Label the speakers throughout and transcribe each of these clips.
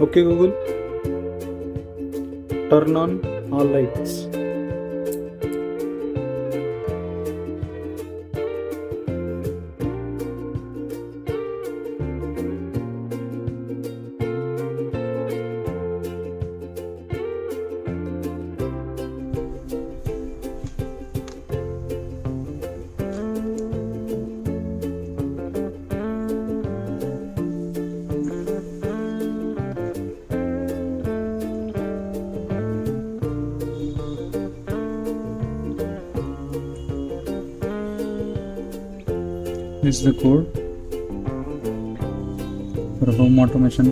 Speaker 1: Okay Google, turn on all lights. This is the code for home automation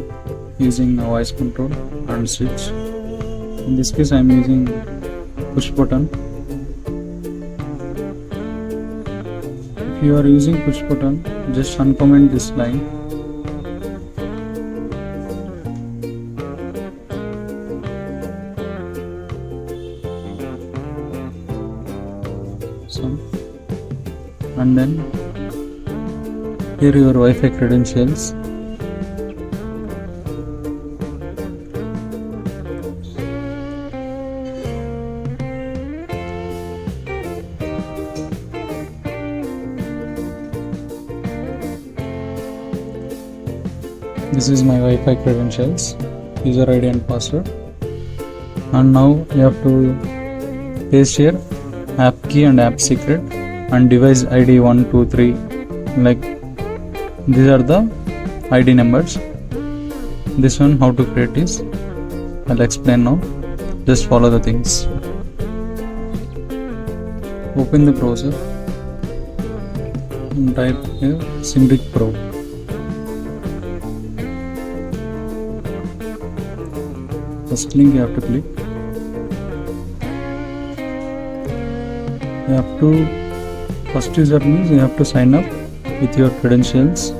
Speaker 1: using a voice control and switch. In this case I am using push button. If you are using push button, just uncomment this line. And then here your Wi-Fi credentials. This is my Wi-Fi credentials, user ID and password. And now you have to paste here app key and app secret and device ID 1, 2, 3. Like these are the ID numbers. This one how to create is I'll explain now. Just follow the things. Open the browser and type here Sinric Pro. First link you have to click. You have to first user means you have to sign up with your credentials.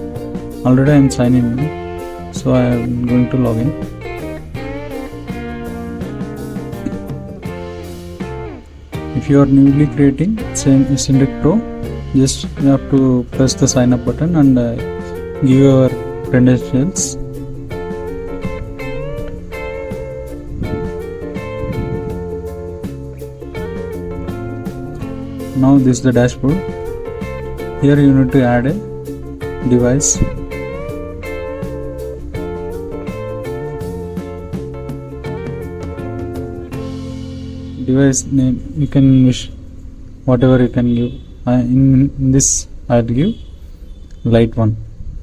Speaker 1: Already I am signing in, so I am going to log in. If you are newly creating same Sinric Pro, just you have to press the sign up button and give your credentials. Now this is the dashboard. Here you need to add a device. Device name you can wish whatever you can give. In this I'll give light 1,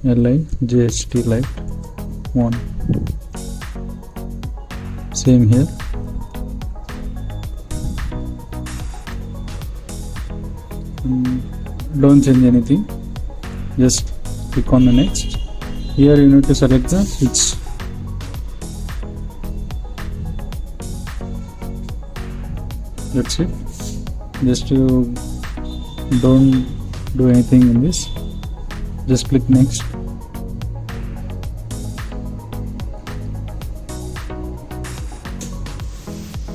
Speaker 1: LIGHT light 1. Same here. Don't change anything, just click on the next. Here you need to select the switch. That's it. Just you don't do anything in this, just click next.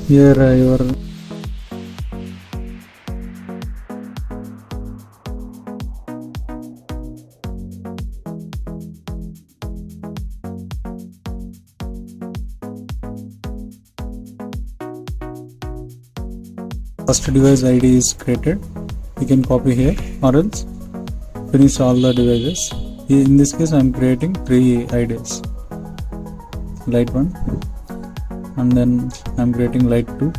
Speaker 1: Here your first device ID is created. You can copy here or else finish all the devices. In this case I am creating 3 IDs. Light 1 and then I am creating light 2.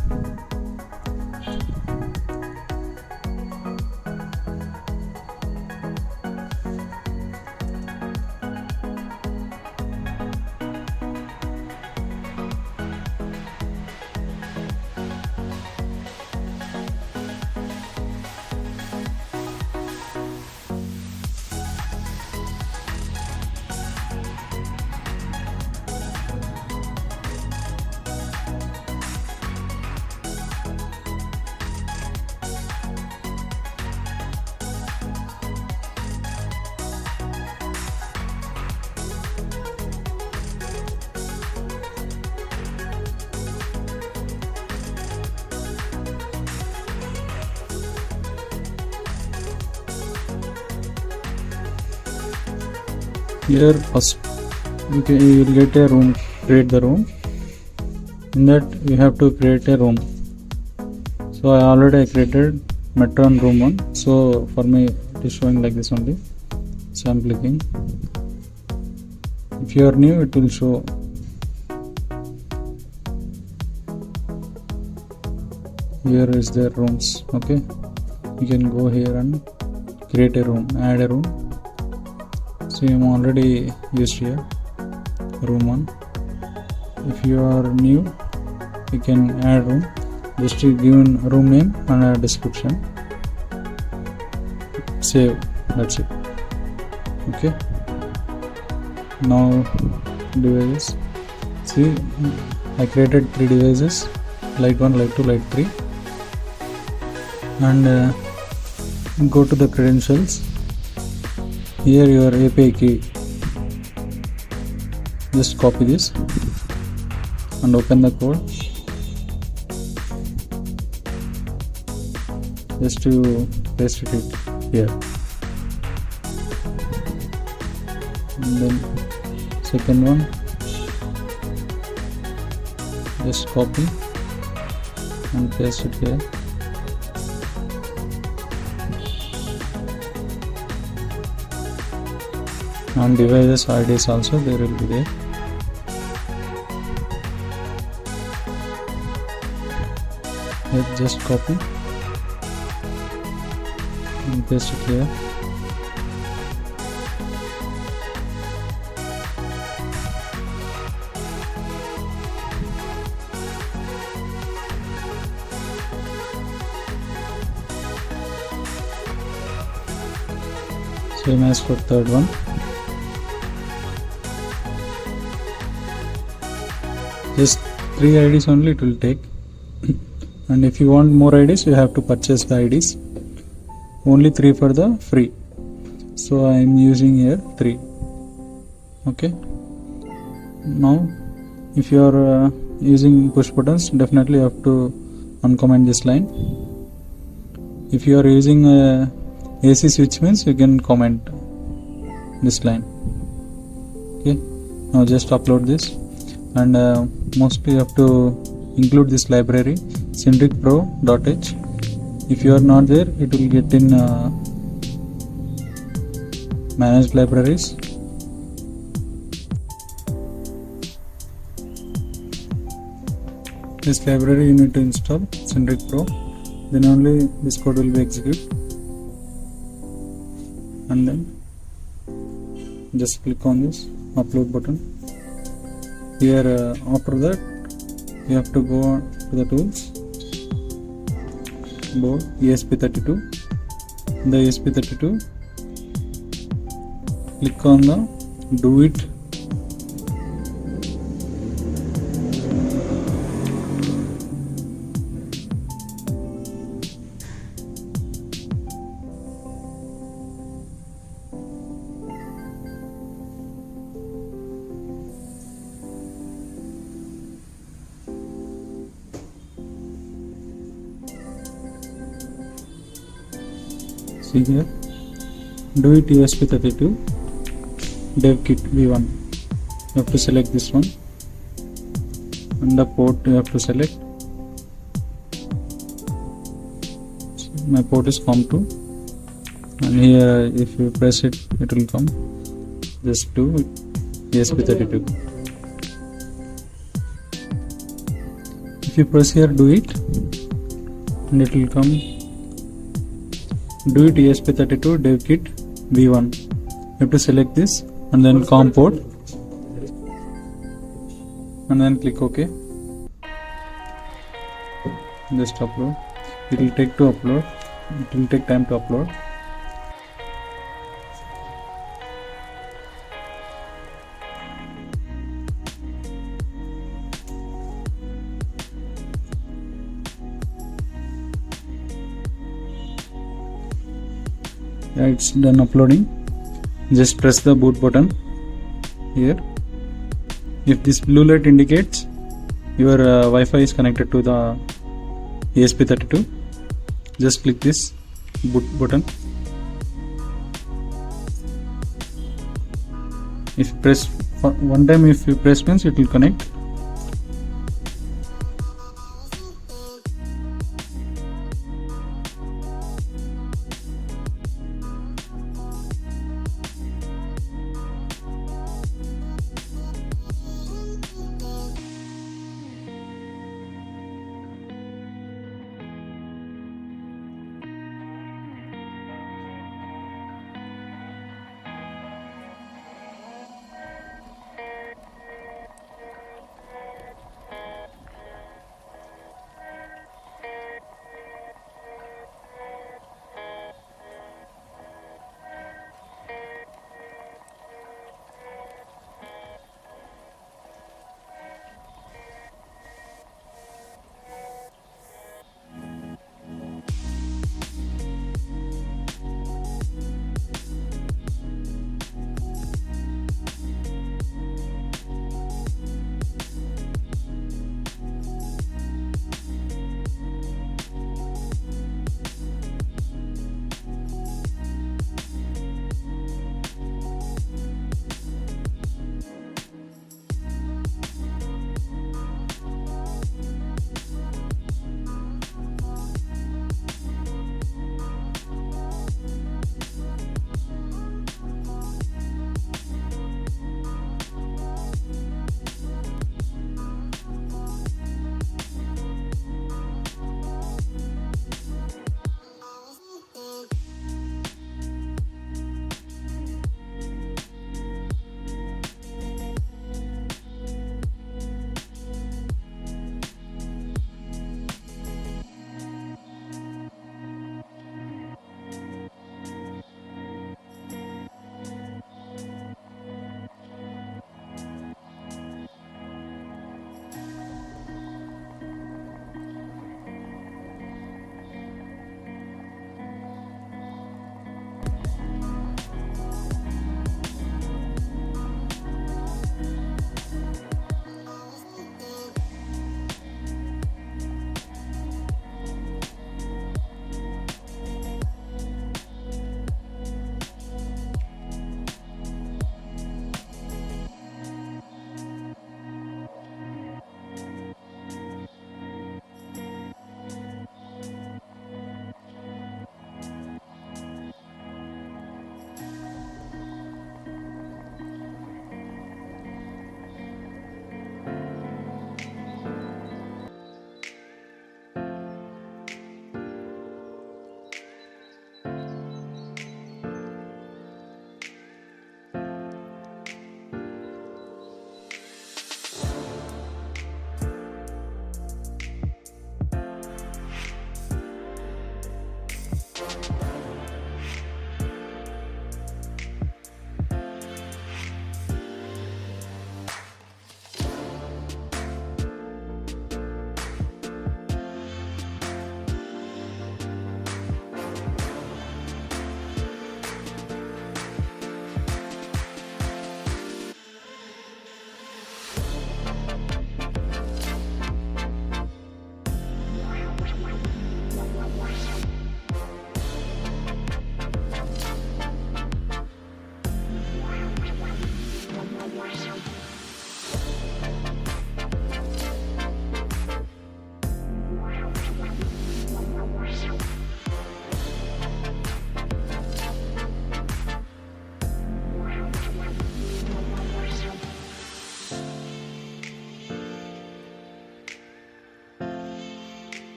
Speaker 1: Here first you will get a room create the room. In that you have to create a room. So I already created Metron room 1. So for me it is showing like this only. So I'm clicking. If you are new, it will show. Here is the rooms. Okay, you can go here and create a room, add a room. So I'm already used here room 1. If you are new, you can add room. Just to give a room name and a description. Save. That's it. Okay. Now devices. See, I created 3 devices: light 1, light 2, light 3. And go to the credentials. Here your API key. Just copy this and open the code. Just to paste it here. And then second one, just copy and paste it here. And devices IDs also there will be there. Here just copy and paste it here. Same as for third one. Just 3 IDs only it will take. And if you want more IDs, you have to purchase the IDs. Only 3 for the free. So I am using here 3. Okay. Now, if you are using push buttons, definitely you have to uncomment this line. If you are using AC switch, means you can comment this line. Okay. Now just upload this, and mostly you have to include this library Sinric Pro.h. If you are not there, it will get in managed libraries. This library you need to install Sinric Pro, then only this code will be executed. And then just click on this upload button. Here after that you have to go to the tools, board ESP32. The ESP32, click on the do it. See here, do it ESP32 dev kit v1. You have to select this one, and the port you have to select. So my port is COM2, and here if you press it, it will come. Just do ESP32. If you press here, do it, and it will come. Do it ESP32 dev kit v1. You have to select this and then COM port, and then click OK. Just upload. It will take to upload. It will take time to upload. Yeah, it's done uploading. Just press the boot button here. If this blue light indicates your Wi-Fi is connected to the ESP32, just click this boot button. If you press one time if you press means it will connect.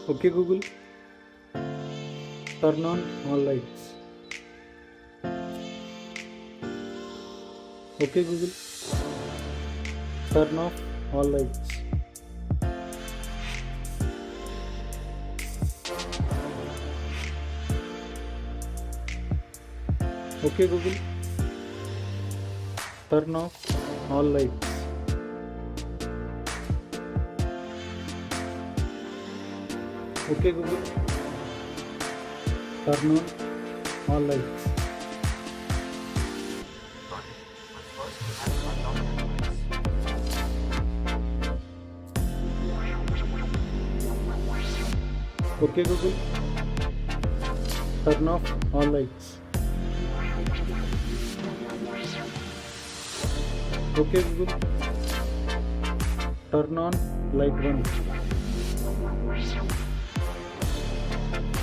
Speaker 1: Okay Google, turn on all lights. Okay Google, turn off all lights. Okay Google, turn off all lights. Okay Google, turn on all lights. Okay Google, turn off all lights. Okay Google, turn on light 1.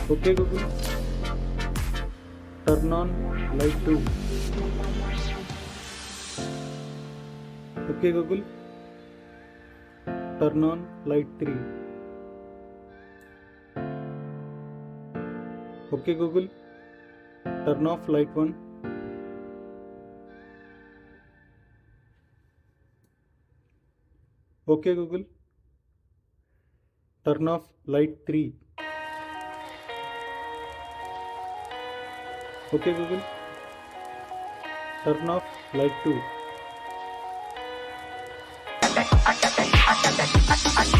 Speaker 1: Okay Google, turn on light 2. Okay Google, turn on light 3. Okay Google, turn off light 1. Okay Google, turn off light 3. Okay Google, turn off light 2.